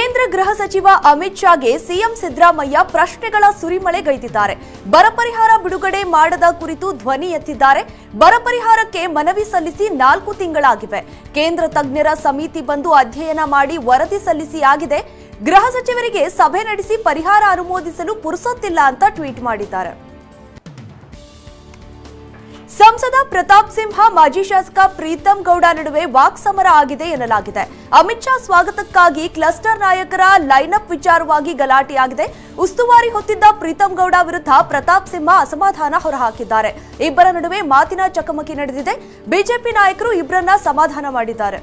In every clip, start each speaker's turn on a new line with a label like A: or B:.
A: ಕೇಂದ್ರ ಗೃಹ ಸಚಿವ ಅಮಿತ್ ಶಾಗೆ ಸಿಎಂ ಸಿದ್ದರಾಮಯ್ಯ ಪ್ರಶ್ನೆಗಳ ಸುರಿಮಳೆಗೈದಿದ್ದಾರೆ. ಬರ ಪರಿಹಾರ ಬಿಡುಗಡೆ ಮಾಡದ ಕುರಿತು ಧ್ವನಿ ಎತ್ತಿದ್ದಾರೆ. ಬರ ಪರಿಹಾರಕ್ಕೆ ಮನವಿ ಸಲ್ಲಿಸಿ 4 ತಿಂಗಳಾಗಿವೆ. ಕೇಂದ್ರ ತಜ್ಞರ ಸಮಿತಿ ಬಂದು ಅಧ್ಯಯನ ಮಾಡಿ ವರದಿ ಸಲ್ಲಿಸಿ ಆಗಿದೆ. ಗೃಹ ಸಚಿವರಿಗೆ ಸಭೆ ನಡೆಸಿ ಪರಿಹಾರ ಅನುಮೋದಿಸಲು ಪುರುಸೊತ್ತಿಲ್ಲ ಅಂತ ಟ್ವೀಟ್ ಮಾಡಿದ್ದಾರೆ. ಸಂಸದ ಪ್ರತಾಪ್ ಸಿಂಹ ಮಾಜಿ ಶಾಸಕ ಪ್ರೀತಂ ಗೌಡ ನಡುವೆ ವಾಕ್ಸಮರ ಆಗಿದೆ ಎನ್ನಲಾಗಿದೆ. ಅಮಿತ್ ಶಾ ಸ್ವಾಗತಕ್ಕಾಗಿ ಕ್ಲಸ್ಟರ್ ನಾಯಕರ ಲೈನ್ಅಪ್ ವಿಚಾರವಾಗಿ ಗಲಾಟೆಯಾಗಿದೆ. ಉಸ್ತುವಾರಿ ಹೊತ್ತಿದ್ದ ಪ್ರೀತಂ ಗೌಡ ವಿರುದ್ಧ ಪ್ರತಾಪ್ ಸಿಂಹ ಅಸಮಾಧಾನ ಹೊರಹಾಕಿದ್ದಾರೆ. ಇಬ್ಬರ ನಡುವೆ ಮಾತಿನ ಚಕಮಕಿ ನಡೆದಿದೆ. ಬಿಜೆಪಿ ನಾಯಕರು ಇಬ್ಬರನ್ನ ಸಮಾಧಾನ ಮಾಡಿದ್ದಾರೆ.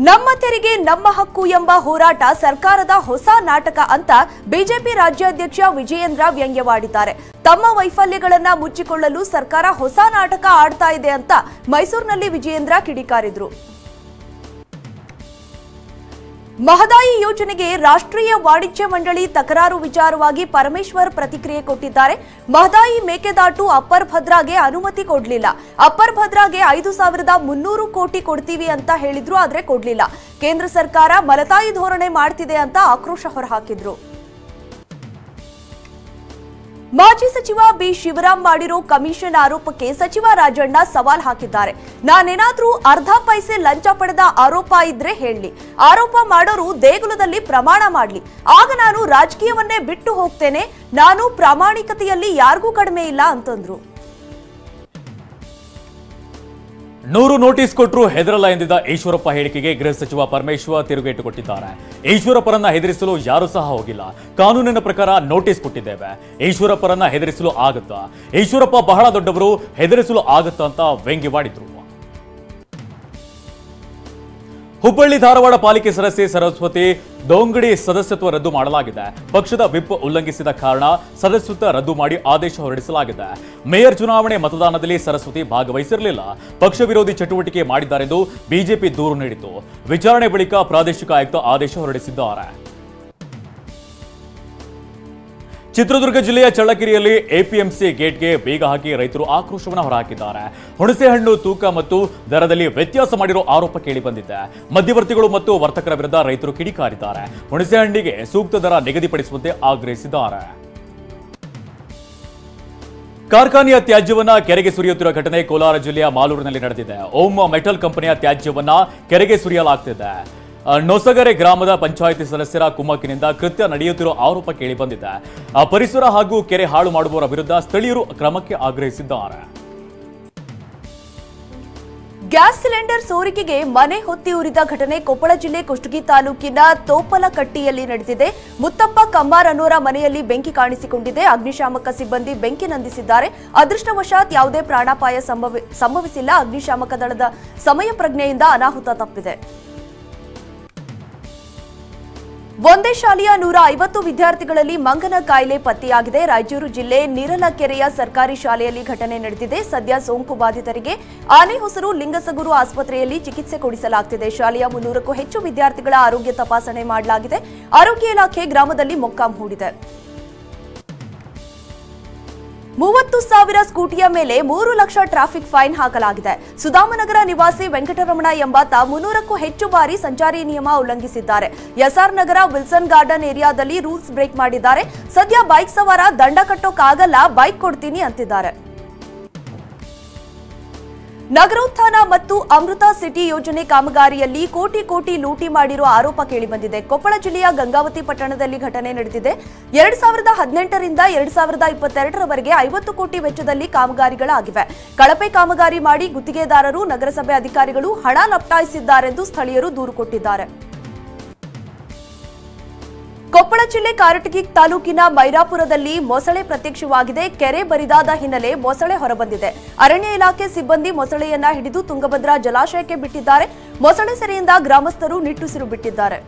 A: ನಮ್ಮ ತೆರಿಗೆ ನಮ್ಮ ಹಕ್ಕು ಎಂಬ ಹೋರಾಟ ಸರ್ಕಾರದ ಹೊಸ ನಾಟಕ ಅಂತ ಬಿಜೆಪಿ ರಾಜ್ಯಾಧ್ಯಕ್ಷ ವಿಜಯೇಂದ್ರ ವ್ಯಂಗ್ಯವಾಡಿದ್ದಾರೆ. ತಮ್ಮ ವೈಫಲ್ಯಗಳನ್ನ ಮುಚ್ಚಿಕೊಳ್ಳಲು ಸರ್ಕಾರ ಹೊಸ ನಾಟಕ ಆಡ್ತಾ ಇದೆ ಅಂತ ಮೈಸೂರಿನಲ್ಲಿ ವಿಜಯೇಂದ್ರ ಕಿಡಿಕಾರಿದ್ರು. ಮಹದಾಯಿ ಯೋಜನೆಗೆ ರಾಷ್ಟ್ರೀಯ ವಾಣಿಜ್ಯ ಮಂಡಳಿ ತಕರಾರು ವಿಚಾರವಾಗಿ ಪರಮೇಶ್ವರ್ ಪ್ರತಿಕ್ರಿಯೆ ಕೊಟ್ಟಿದ್ದಾರೆ. ಮಹದಾಯಿ ಮೇಕೆದಾಟು ಅಪ್ಪರ್ ಭದ್ರಾಗೆ ಅನುಮತಿ ಕೊಡಲಿಲ್ಲ. ಅಪ್ಪರ್ ಭದ್ರಾಗೆ 5,300 ಕೋಟಿ ಕೊಡ್ತೀವಿ ಅಂತ ಹೇಳಿದ್ರು, ಆದ್ರೆ ಕೊಡ್ಲಿಲ್ಲ. ಕೇಂದ್ರ ಸರ್ಕಾರ ಮಲತಾಯಿ ಧೋರಣೆ ಮಾಡ್ತಿದೆ ಅಂತ ಆಕ್ರೋಶ ಹೊರಹಾಕಿದ್ರು. ಮಾಜಿ ಸಚಿವ ಬಿ ಶಿವರಾಮ್ ಮಾಡಿರೋ ಕಮಿಷನ್ ಆರೋಪಕ್ಕೆ ಸಚಿವ ರಾಜಣ್ಣ ಸವಾಲ್ ಹಾಕಿದ್ದಾರೆ. ನಾನೇನಾದ್ರೂ ಅರ್ಧ ಪೈಸೆ ಲಂಚ ಪಡೆದ ಆರೋಪ ಇದ್ರೆ ಹೇಳಿ, ಆರೋಪ ಮಾಡೋರು ದೇಗುಲದಲ್ಲಿ ಪ್ರಮಾಣ ಮಾಡ್ಲಿ, ಆಗ ನಾನು ರಾಜಕೀಯವನ್ನೇ ಬಿಟ್ಟು ಹೋಗ್ತೇನೆ. ನಾನು ಪ್ರಾಮಾಣಿಕತೆಯಲ್ಲಿ ಯಾರಿಗೂ ಕಡಿಮೆ ಇಲ್ಲ ಅಂತಂದ್ರು.
B: 100 ನೋಟಿಸ್ ಕೊಟ್ಟರು ಹೆದರಲ್ಲ ಎಂದಿದ್ದ ಈಶ್ವರಪ್ಪ ಹೇಳಿಕೆಗೆ ಗೃಹ ಸಚಿವ ಪರಮೇಶ್ವರ್ ತಿರುಗೇಟು ಕೊಟ್ಟಿದ್ದಾರೆ. ಈಶ್ವರಪ್ಪರನ್ನ ಹೆದರಿಸಲು ಯಾರೂ ಸಹ ಹೋಗಿಲ್ಲ. ಕಾನೂನಿನ ಪ್ರಕಾರ ನೋಟಿಸ್ ಕೊಟ್ಟಿದ್ದೇವೆ. ಈಶ್ವರಪ್ಪರನ್ನ ಹೆದರಿಸಲು ಆಗುತ್ತಾ? ಈಶ್ವರಪ್ಪ ಬಹಳ ದೊಡ್ಡವರು, ಹೆದರಿಸಲು ಆಗುತ್ತಾ ಅಂತ ವ್ಯಂಗ್ಯವಾಡಿದ್ರು. ಹುಬ್ಬಳ್ಳಿ ಧಾರವಾಡ ಪಾಲಿಕೆ ಸದಸ್ಯೆ ಸರಸ್ವತಿ ದೋಂಗಡಿ ಸದಸ್ಯತ್ವ ರದ್ದು ಮಾಡಲಾಗಿದೆ. ಪಕ್ಷದ ವಿಪ್ ಉಲ್ಲಂಘಿಸಿದ ಕಾರಣ ಸದಸ್ಯತ್ವ ರದ್ದು ಮಾಡಿ ಆದೇಶ ಹೊರಡಿಸಲಾಗಿದೆ. ಮೇಯರ್ ಚುನಾವಣೆ ಮತದಾನದಲ್ಲಿ ಸರಸ್ವತಿ ಭಾಗವಹಿಸಿರಲಿಲ್ಲ. ಪಕ್ಷ ವಿರೋಧಿ ಚಟುವಟಿಕೆ ಮಾಡಿದ್ದಾರೆಂದು ಬಿಜೆಪಿ ದೂರು ನೀಡಿತು. ವಿಚಾರಣೆ ಬಳಿಕ ಪ್ರಾದೇಶಿಕ ಆಯುಕ್ತ ಆದೇಶ ಹೊರಡಿಸಿದ್ದಾರೆ. ಚಿತ್ರದುರ್ಗ ಜಿಲ್ಲೆಯ ಚಳ್ಳಕೆರೆಯಲ್ಲಿ ಎಪಿಎಂಸಿ ಗೇಟ್ಗೆ ಬೀಗ ಹಾಕಿ ರೈತರು ಆಕ್ರೋಶವನ್ನು ಹೊರಹಾಕಿದ್ದಾರೆ. ಹುಣಸೆಹಣ್ಣು ತೂಕ ಮತ್ತು ದರದಲ್ಲಿ ವ್ಯತ್ಯಾಸ ಮಾಡಿರೋ ಆರೋಪ ಕೇಳಿಬಂದಿದೆ. ಮಧ್ಯವರ್ತಿಗಳು ಮತ್ತು ವರ್ತಕರ ವಿರುದ್ಧ ರೈತರು ಕಿಡಿಕಾರಿದ್ದಾರೆ. ಹುಣಸೆಹಣ್ಣಿಗೆ ಸೂಕ್ತ ದರ ನಿಗದಿಪಡಿಸುವಂತೆ ಆಗ್ರಹಿಸಿದ್ದಾರೆ. ಕಾರ್ಖಾನೆಯ ತ್ಯಾಜ್ಯವನ್ನ ಕೆರೆಗೆ ಸುರಿಯುತ್ತಿರುವ ಘಟನೆ ಕೋಲಾರ ಜಿಲ್ಲೆಯ ಮಾಲೂರಿನಲ್ಲಿ ನಡೆದಿದೆ. ಓಂ ಮೆಟಲ್ ಕಂಪನಿಯ ತ್ಯಾಜ್ಯವನ್ನ ಕೆರೆಗೆ ಸುರಿಯಲಾಗ್ತಿದೆ. ನೊಸಗರೆ ಗ್ರಾಮದ ಪಂಚಾಯಿತಿ ಸದಸ್ಯರ ಕುಮ್ಮಕ್ಕಿನಿಂದ ಕೃತ್ಯ ನಡೆಯುತ್ತಿರುವ ಆರೋಪ ಕೇಳಿಬಂದಿದೆ. ಪರಿಸರ ಹಾಗೂ ಕೆರೆ ಹಾಳು ಮಾಡುವವರ ವಿರುದ್ಧ ಸ್ಥಳೀಯರು ಕ್ರಮಕ್ಕೆ ಆಗ್ರಹಿಸಿದ್ದಾರೆ.
A: ಗ್ಯಾಸ್ ಸಿಲಿಂಡರ್ ಸೋರಿಕೆಗೆ ಮನೆ ಹೊತ್ತಿ ಉರಿದ ಘಟನೆ ಕೊಪ್ಪಳ ಜಿಲ್ಲೆ ಕುಷ್ಟಗಿ ತಾಲೂಕಿನ ತೋಪಲಕಟ್ಟಿಯಲ್ಲಿ ನಡೆದಿದೆ. ಮುತ್ತಪ್ಪ ಕಮ್ಮಾರ್ ಅನ್ನೋರ ಮನೆಯಲ್ಲಿ ಬೆಂಕಿ ಕಾಣಿಸಿಕೊಂಡಿದೆ. ಅಗ್ನಿಶಾಮಕ ಸಿಬ್ಬಂದಿ ಬೆಂಕಿ ನಂದಿಸಿದ್ದಾರೆ. ಅದೃಷ್ಟವಶಾತ್ ಯಾವುದೇ ಪ್ರಾಣಾಪಾಯ ಸಂಭವಿಸಿಲ್ಲ. ಅಗ್ನಿಶಾಮಕ ದಳದ ಸಮಯ ಪ್ರಜ್ಞೆಯಿಂದ ಅನಾಹುತ ತಪ್ಪಿದೆ. ಒಂದೇ ಶಾಲೆಯ 150 ವಿದ್ಯಾರ್ಥಿಗಳಲ್ಲಿ ಮಂಗನ ಕಾಯಿಲೆ ಪತ್ತೆಯಾಗಿದೆ. ರಾಯಚೂರು ಜಿಲ್ಲೆ ನೀರಲಕೆರೆಯ ಸರ್ಕಾರಿ ಶಾಲೆಯಲ್ಲಿ ಘಟನೆ ನಡೆದಿದೆ. ಸದ್ಯ ಸೋಂಕು ಬಾಧಿತರಿಗೆ ಆನೆಹೊಸರು ಲಿಂಗಸಗೂರು ಆಸ್ಪತ್ರೆಯಲ್ಲಿ ಚಿಕಿತ್ಸೆ ಕೊಡಿಸಲಾಗುತ್ತಿದೆ. ಶಾಲೆಯ 300ಕ್ಕೂ ಹೆಚ್ಚು ವಿದ್ಯಾರ್ಥಿಗಳ ಆರೋಗ್ಯ ತಪಾಸಣೆ ಮಾಡಲಾಗಿದೆ. ಆರೋಗ್ಯ ಇಲಾಖೆ ಗ್ರಾಮದಲ್ಲಿ ಮೊಕ್ಕಾಂ ಹೂಡಿದೆ. 30,000 ಸ್ಕೂಟಿಯ ಮೇಲೆ 3 ಲಕ್ಷ ಟ್ರಾಫಿಕ್ ಫೈನ್ ಹಾಕಲಾಗಿದೆ. ಸುಧಾಮನಗರ ನಿವಾಸಿ ವೆಂಕಟರಮಣ ಎಂಬಾತ 300ಕ್ಕೂ ಹೆಚ್ಚು ಬಾರಿ ಸಂಚಾರಿ ನಿಯಮ ಉಲ್ಲಂಘಿಸಿದ್ದಾರೆ. ಎಸ್ಆರ್ ನಗರ ವಿಲ್ಸನ್ ಗಾರ್ಡನ್ ಏರಿಯಾದಲ್ಲಿ ರೂಲ್ಸ್ ಬ್ರೇಕ್ ಮಾಡಿದ್ದಾರೆ. ಸದ್ಯ ಬೈಕ್ ಸವಾರ ದಂಡ ಕಟ್ಟೋಕ್ಕಾಗಲ್ಲ, ಬೈಕ್ ಕೊಡ್ತೀನಿ ಅಂತಿದ್ದಾರೆ. ನಗರೋತ್ಥಾನ ಮತ್ತು ಅಮೃತ ಸಿಟಿ ಯೋಜನೆ ಕಾಮಗಾರಿಯಲ್ಲಿ ಕೋಟಿ ಲೂಟಿ ಮಾಡಿರುವ ಆರೋಪ ಕೇಳಿಬಂದಿದೆ. ಕೊಪ್ಪಳ ಜಿಲ್ಲೆಯ ಗಂಗಾವತಿ ಪಟ್ಟಣದಲ್ಲಿ ಘಟನೆ ನಡೆದಿದೆ. 2018ರಿಂದ 2022ರವರೆಗೆ 50 ಕೋಟಿ ವೆಚ್ಚದಲ್ಲಿ ಕಾಮಗಾರಿಗಳಾಗಿವೆ. ಕಳಪೆ ಕಾಮಗಾರಿ ಮಾಡಿ ಗುತ್ತಿಗೆದಾರರು, ನಗರಸಭೆ ಅಧಿಕಾರಿಗಳು ಹಣ ಲಪಟಾಯಿಸಿದ್ದಾರೆಂದು ಸ್ಥಳೀಯರು ದೂರು ಕೊಟ್ಟಿದ್ದಾರೆ. ಕೊಪ್ಪಳ ಜಿಲ್ಲೆ ಕಾರಟಗಿ ತಾಲೂಕಿನ ಮೈರಾಪುರದಲ್ಲಿ ಮೊಸಳೆ ಪ್ರತ್ಯಕ್ಷವಾಗಿದೆ. ಕೆರೆ ಬರಿದಾದ ಹಿನ್ನೆಲೆ ಮೊಸಳೆ ಹೊರಬಂದಿದೆ. ಅರಣ್ಯ ಇಲಾಖೆ ಸಿಬ್ಬಂದಿ ಮೊಸಳೆಯನ್ನ ಹಿಡಿದು ತುಂಗಭದ್ರಾ ಜಲಾಶಯಕ್ಕೆ ಬಿಟ್ಟಿದ್ದಾರೆ. ಮೊಸಳೆ ಸೆರೆಯಿಂದ ಗ್ರಾಮಸ್ಥರು ನಿಟ್ಟುಸಿರು ಬಿಟ್ಟಿದ್ದಾರೆ.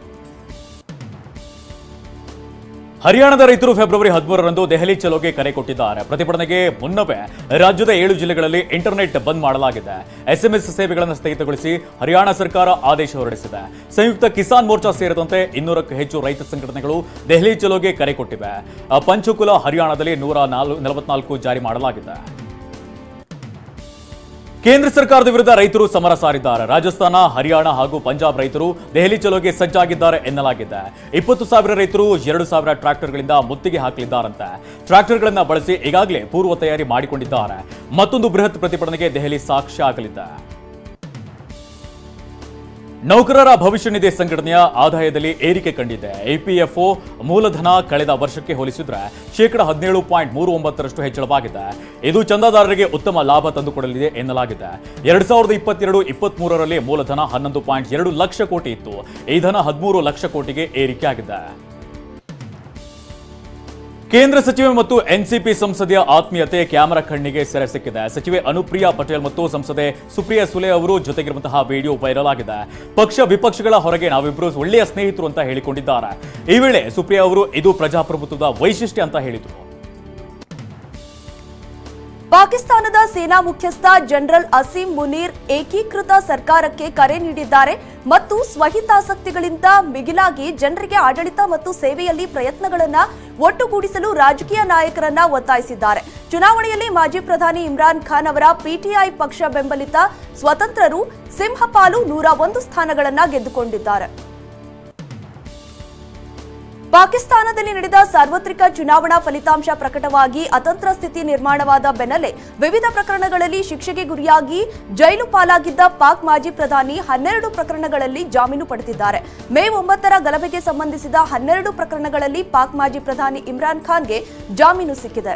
B: ಹರಿಯಾಣದ ರೈತರು ಫೆಬ್ರವರಿ 13ರಂದು ದೆಹಲಿ ಚಲೋಗೆ ಕರೆ ಕೊಟ್ಟಿದ್ದಾರೆ. ಪ್ರತಿಭಟನೆಗೆ ಮುನ್ನವೇ ರಾಜ್ಯದ 7 ಜಿಲ್ಲೆಗಳಲ್ಲಿ ಇಂಟರ್ನೆಟ್ ಬಂದ್ ಮಾಡಲಾಗಿದೆ. ಎಸ್ಎಂಎಸ್ ಸೇವೆಗಳನ್ನು ಸ್ಥಗಿತಗೊಳಿಸಿ ಹರಿಯಾಣ ಸರ್ಕಾರ ಆದೇಶ ಹೊರಡಿಸಿದೆ. ಸಂಯುಕ್ತ ಕಿಸಾನ್ ಮೋರ್ಚಾ ಸೇರಿದಂತೆ 200ಕ್ಕೂ ಹೆಚ್ಚು ರೈತ ಸಂಘಟನೆಗಳು ದೆಹಲಿ ಚಲೋಗೆ ಕರೆ ಕೊಟ್ಟಿವೆ. ಪಂಚಕುಲ ಹರಿಯಾಣದಲ್ಲಿ 144 ಜಾರಿ ಮಾಡಲಾಗಿದೆ. ಕೇಂದ್ರ ಸರ್ಕಾರದ ವಿರುದ್ಧ ರೈತರು ಸಮರ ಸಾರಿದ್ದಾರೆ. ರಾಜಸ್ಥಾನ, ಹರಿಯಾಣ ಹಾಗೂ ಪಂಜಾಬ್ ರೈತರು ದೆಹಲಿ ಚಲೋಗೆ ಸಜ್ಜಾಗಿದ್ದಾರೆ ಎನ್ನಲಾಗಿದೆ. 20,000 ರೈತರು 2,000 ಟ್ರಾಕ್ಟರ್ಗಳಿಂದ ಮುತ್ತಿಗೆ ಹಾಕಲಿದ್ದಾರಂತೆ. ಟ್ರಾಕ್ಟರ್ಗಳನ್ನು ಬಳಸಿ ಈಗಾಗಲೇ ಪೂರ್ವ ತಯಾರಿ ಮಾಡಿಕೊಂಡಿದ್ದಾರೆ. ಮತ್ತೊಂದು ಬೃಹತ್ ಪ್ರತಿಭಟನೆಗೆ ದೆಹಲಿ ಸಾಕ್ಷಿ ಆಗಲಿದೆ. ನೌಕರರ ಭವಿಷ್ಯ ನಿಧಿ ಸಂಘಟನೆಯ ಆದಾಯದಲ್ಲಿ ಏರಿಕೆ ಕಂಡಿದೆ. ಇಪಿಎಫ್ಒ ಮೂಲಧನ ಕಳೆದ ವರ್ಷಕ್ಕೆ ಹೋಲಿಸಿದರೆ -17.39% ಹೆಚ್ಚಳವಾಗಿದೆ. ಇದು ಚಂದಾದಾರರಿಗೆ ಉತ್ತಮ ಲಾಭ ತಂದುಕೊಡಲಿದೆ ಎನ್ನಲಾಗಿದೆ. 2022-23ರಲ್ಲಿ ಮೂಲಧನ 11.2 ಲಕ್ಷ ಕೋಟಿ ಇತ್ತು. ಈ ಧನ 13 ಲಕ್ಷ ಕೋಟಿಗೆ ಏರಿಕೆಯಾಗಿದೆ. ಕೇಂದ್ರ ಸಚಿವೆ ಮತ್ತು ಎನ್ಸಿಪಿ ಸಂಸದೀಯ ಆತ್ಮೀಯತೆ ಕ್ಯಾಮೆರಾ ಕಣ್ಣಿಗೆ ಸೆರೆ ಸಿಕ್ಕಿದೆ. ಸಚಿವೆ ಅನುಪ್ರಿಯಾ ಪಟೇಲ್ ಮತ್ತು ಸಂಸದೆ ಸುಪ್ರಿಯಾ ಸುಲೆ ಅವರು ಜೊತೆಗಿರುವಂತಹ ವಿಡಿಯೋ ವೈರಲ್ ಆಗಿದೆ. ಪಕ್ಷ ವಿಪಕ್ಷಗಳ ಹೊರಗೆ ನಾವಿಬ್ಬರು ಒಳ್ಳೆಯ ಸ್ನೇಹಿತರು ಅಂತ ಹೇಳಿಕೊಂಡಿದ್ದಾರೆ. ಈ ವೇಳೆ ಸುಪ್ರಿಯಾ ಅವರು ಇದು ಪ್ರಜಾಪ್ರಭುತ್ವದ ವೈಶಿಷ್ಟ್ಯ ಅಂತ ಹೇಳಿದರು.
A: ಪಾಕಿಸ್ತಾನದ ಸೇನಾ ಮುಖ್ಯಸ್ಥ ಜನರಲ್ ಅಸೀಂ ಮುನೀರ್ ಏಕೀಕೃತ ಸರ್ಕಾರಕ್ಕೆ ಕರೆ ನೀಡಿದ್ದಾರೆ ಮತ್ತು ಸ್ವಹಿತಾಸಕ್ತಿಗಳಿಂದ ಮಿಗಿಲಾಗಿ ಜನರಿಗೆ ಆಡಳಿತ ಮತ್ತು ಸೇವೆಯಲ್ಲಿ ಪ್ರಯತ್ನಗಳನ್ನು ಒಟ್ಟುಗೂಡಿಸಲು ರಾಜಕೀಯ ನಾಯಕರನ್ನ ಒತ್ತಾಯಿಸಿದ್ದಾರೆ. ಚುನಾವಣೆಯಲ್ಲಿ ಮಾಜಿ ಪ್ರಧಾನಿ ಇಮ್ರಾನ್ ಖಾನ್ ಅವರ ಪಿಟಿಐ ಪಕ್ಷ ಬೆಂಬಲಿತ ಸ್ವತಂತ್ರರು ಸಿಂಹಪಾಲು 101 ಸ್ಥಾನಗಳನ್ನು ಗೆದ್ದುಕೊಂಡಿದ್ದಾರೆ. ಪಾಕಿಸ್ತಾನದಲ್ಲಿ ನಡೆದ ಸಾರ್ವತ್ರಿಕ ಚುನಾವಣಾ ಫಲಿತಾಂಶ ಪ್ರಕಟವಾಗಿ ಅತಂತ್ರ ಸ್ಥಿತಿ ನಿರ್ಮಾಣವಾದ ಬೆನ್ನಲ್ಲೇ ವಿವಿಧ ಪ್ರಕರಣಗಳಲ್ಲಿ ಶಿಕ್ಷೆಗೆ ಗುರಿಯಾಗಿ ಜೈಲು ಪಾಲಾಗಿದ್ದ ಪಾಕ್ ಮಾಜಿ ಪ್ರಧಾನಿ 12 ಪ್ರಕರಣಗಳಲ್ಲಿ ಜಾಮೀನು ಪಡೆದಿದ್ದಾರೆ. ಮೇ 9ರ ಗಲಭೆಗೆ ಸಂಬಂಧಿಸಿದ 12 ಪ್ರಕರಣಗಳಲ್ಲಿ ಪಾಕ್ ಮಾಜಿ ಪ್ರಧಾನಿ ಇಮ್ರಾನ್ ಖಾನ್ಗೆ ಜಾಮೀನು ಸಿಕ್ಕಿದೆ.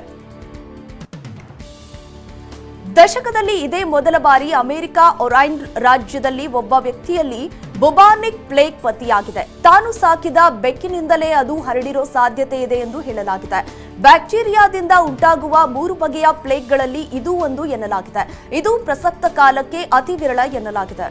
A: ದಶಕದಲ್ಲಿ ಇದೇ ಮೊದಲ ಬಾರಿ ಅಮೆರಿಕ ಒರೈನ್ ರಾಜ್ಯದಲ್ಲಿ ಒಬ್ಬ ವ್ಯಕ್ತಿಯಲ್ಲಿ ಬೊಬಾನಿಕ್ ಪ್ಲೇಗ್ ಪತ್ತೆಯಾಗಿದೆ. ತಾನು ಸಾಕಿದ ಬೆಕ್ಕಿನಿಂದಲೇ ಅದು ಹರಡಿರೋ ಸಾಧ್ಯತೆ ಇದೆ ಎಂದು ಹೇಳಲಾಗಿದೆ. ಬ್ಯಾಕ್ಟೀರಿಯಾದಿಂದ ಉಂಟಾಗುವ 3 ಬಗೆಯ ಪ್ಲೇಗ್ಗಳಲ್ಲಿ ಇದು ಒಂದು ಎನ್ನಲಾಗಿದೆ. ಇದು ಪ್ರಸಕ್ತ ಕಾಲಕ್ಕೆ ಅತಿ ವಿರಳ ಎನ್ನಲಾಗಿದೆ.